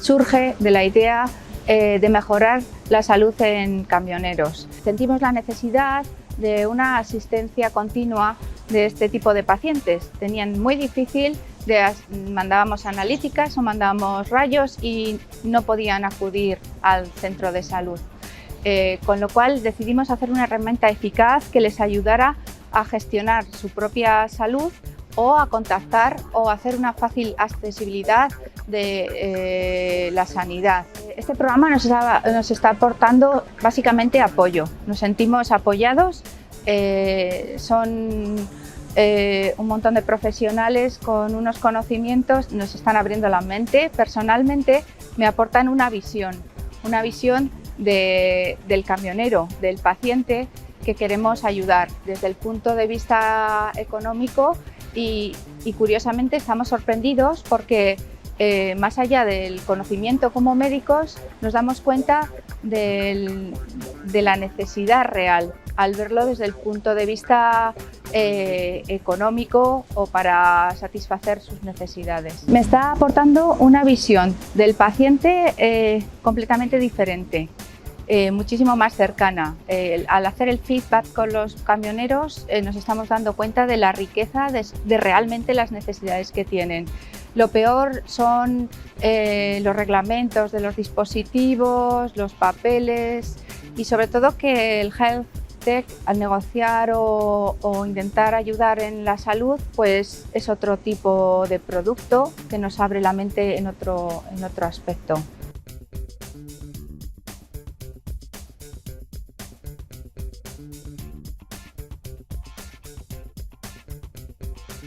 Surge de la idea de mejorar la salud en camioneros. Sentimos la necesidad de una asistencia continua de este tipo de pacientes. Tenían muy difícil, mandábamos analíticas o mandábamos rayos y no podían acudir al centro de salud. Con lo cual decidimos hacer una herramienta eficaz que les ayudara a gestionar su propia salud o a contactar o hacer una fácil accesibilidad de la sanidad. Este programa nos está aportando básicamente apoyo. Nos sentimos apoyados, son un montón de profesionales con unos conocimientos, nos están abriendo la mente. Personalmente me aportan una visión del camionero, del paciente que queremos ayudar desde el punto de vista económico y curiosamente estamos sorprendidos porque más allá del conocimiento como médicos nos damos cuenta de la necesidad real al verlo desde el punto de vista económico o para satisfacer sus necesidades. Me está aportando una visión del paciente completamente diferente. Muchísimo más cercana. Al hacer el feedback con los camioneros nos estamos dando cuenta de la riqueza de realmente las necesidades que tienen. Lo peor son los reglamentos de los dispositivos, los papeles y sobre todo que el Health Tech al negociar o intentar ayudar en la salud pues es otro tipo de producto que nos abre la mente en otro aspecto.